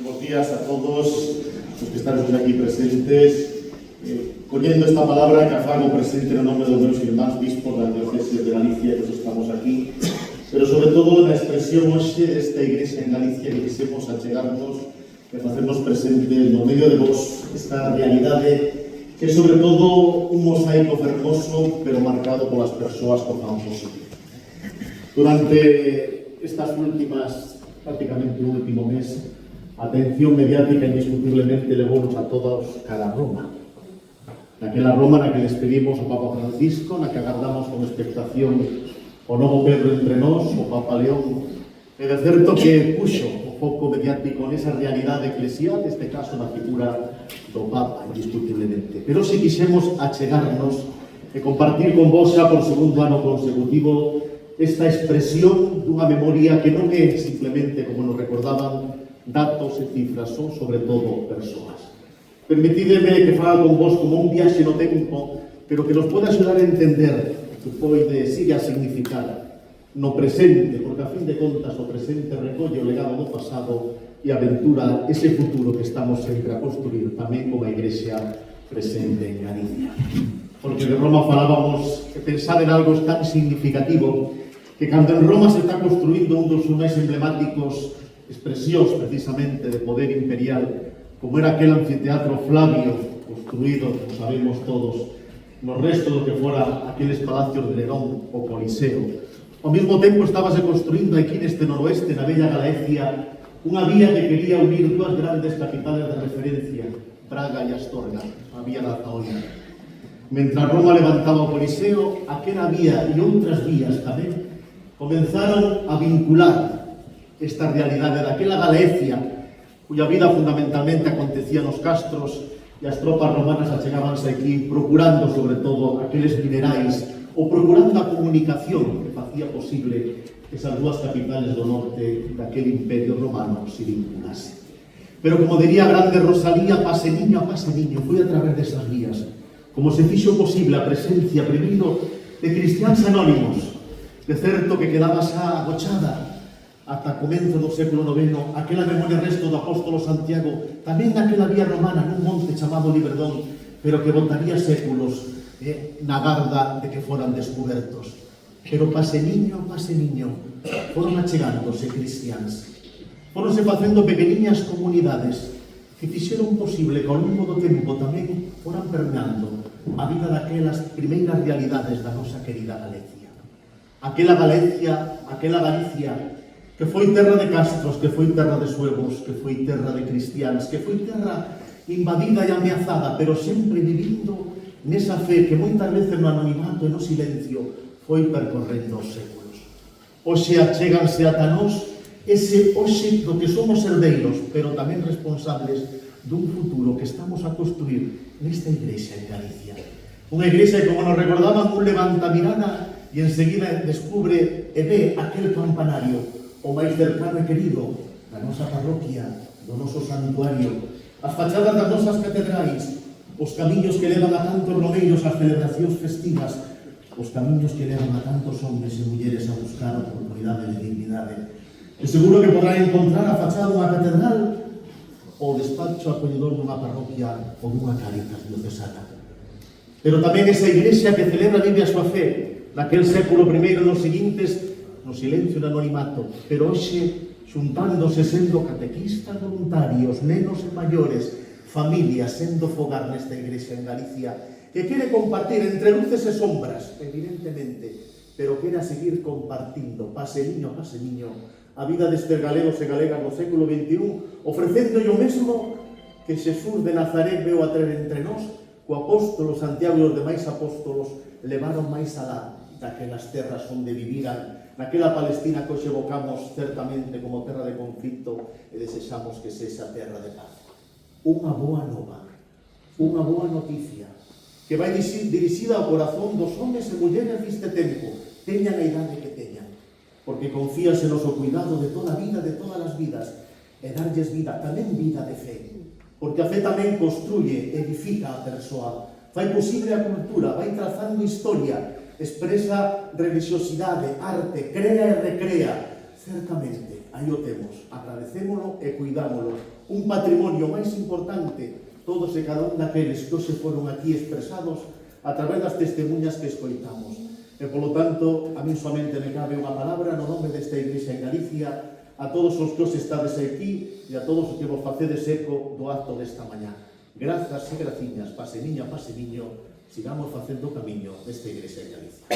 Buenos días a todos los que están aquí presentes. Collendo esta palabra que fago presente no nome dos meus irmáns bispos da diocese de Galicia, que estamos aquí, pero sobre todo na expresión hoxe desta igrexa en Galicia que quisemos achegarnos e facernos presente no medio de vos esta realidade que é sobre todo un mosaico fermoso pero marcado polas persoas que o fan posible. Durante estas últimas, prácticamente o último mes, a atención mediática indiscutiblemente levounos a todos cara a Roma. Naquela Roma na que despedimos o Papa Francisco, na que agardamos con expectación o novo Pedro entre nós, o Papa León, e de certo que puxo o foco mediático nesa realidade eclesial, neste caso na figura do Papa, indiscutiblemente. Pero se quixemos achegarnos e compartir con vos xa por segundo ano consecutivo esta expresión dunha memoria que non é simplemente, como nos recordaban, datos e cifras, son sobre todo persoas. Permitideme que fala con vos como un viaxe no tempo, pero que nos pode axudar a entender que poide sigue a significar no presente, porque a fin de contas o presente recolle o legado do pasado e aventura ese futuro que estamos sempre a construir tamén como a Igrexa presente en Galicia. Porque de Roma falábamos que pensar en algo tan significativo que cando en Roma se está construindo un dos máis emblemáticos expresións precisamente de poder imperial, como era aquel anfiteatro Flavio, construído, como sabemos todos, no resto do que fora aqueles palacios de Nerón, o Coliseo. Ao mesmo tempo estábase construindo aquí neste noroeste, na bella Galicia, unha vía que quería unir dúas grandes capitales de referencia, Praga e Astorga, a vía da Zahoria. Mentre Roma levantaba o Coliseo, aquela vía e outras vías tamén comenzaron a vincular esta realidade daquela Galicia cuya vida fundamentalmente acontecía nos castros e as tropas romanas achegábanse aquí procurando sobre todo aqueles minerais ou procurando a comunicación que facía posible que esas dúas capitales do norte daquel imperio romano se vinculasen. Pero como diría a grande Rosalía, pase niño, foi a través desas vías como se fixo posible a presencia primeiro de cristiáns anónimos, de certo que quedaba xa agochada ata comenzo do século IX, aquela memoria resto do apóstolo Santiago, tamén naquela vía romana, nun monte chamado Liberdón, pero que botaría séculos na garda de que foran descubertos. Pero pase niño, foron achegándose cristiáns. Foronse facendo pequeniñas comunidades que fixeron posible que ao longo do tempo tamén foran permeando a vida daquelas primeiras realidades da nosa querida Galicia. Aquela Galicia que foi terra de castros, que foi terra de suevos, que foi terra de cristiáns, que foi terra invadida e ameazada, pero sempre vivindo nesa fe que moitas veces no anonimato e no silencio foi percorrendo os séculos. Hoxe achéganse ata nós ese hoxe do que somos herdeiros, pero tamén responsables dun futuro que estamos a construir nesta igrexa en Galicia. Unha igrexa que, como nos recordaban, un levanta mirada e enseguida descubre e ve aquel campanario o máis cercano e querido da nosa parroquia, do noso santuario, as fachadas das nosas catedrais, os camiños que levan a tantos romeiros ás celebracións festivas, os camiños que levan a tantos hombres e mulleres a buscar oportunidade de dignidade. E seguro que podrá encontrar a fachada dunha catedral ou o despacho acolledor dunha parroquia ou dunha Cáritas diocesana. Pero tamén esa igrexa que celebra vive a súa fe naquel século primeiro nos seguintes no silencio e no anonimato, pero hoxe xuntándose sendo catequistas voluntarios, nenos e maiores, familias sendo fogar nesta igrexa en Galicia, que quere compartir entre luces e sombras, evidentemente, pero quere seguir compartindo, pase niño, a vida destes galegos e galegas no século XXI, ofrecendo o mesmo que Xesús de Nazaret veu a traer entre nós, co apóstolo Santiago e os demais apóstolos levaron máis alá daquelas terras onde viviran, naquela Palestina que hoxe evocamos certamente como terra de conflito e desexamos que sexa terra de paz. Unha boa nova, unha boa noticia que vai dirixida ao corazón dos homes e mulleres deste tempo, teñan a idade que teñan, porque confíase no seu cuidado de toda a vida, de todas as vidas, e darlles vida, tamén vida de fe, porque a fe tamén construye, edifica a persoa, fai posible a cultura, vai trazando historia, expresa religiosidade, arte, crea e recrea. Certamente, aí o temos, agradecémolo e cuidámolo. Un patrimonio máis importante, todos e cada un daqueles que hoxe foron aquí expresados a través das testemunhas que escoitamos. E, polo tanto, a min somente me cabe unha palabra no nome desta Igrexa en Galicia, a todos os que os estades aquí e a todos os que vos facedes eco do acto desta mañá. Grazas e graciñas, paseniño a paseniño, sigamos facendo o camiño desta Igrexa en Galicia.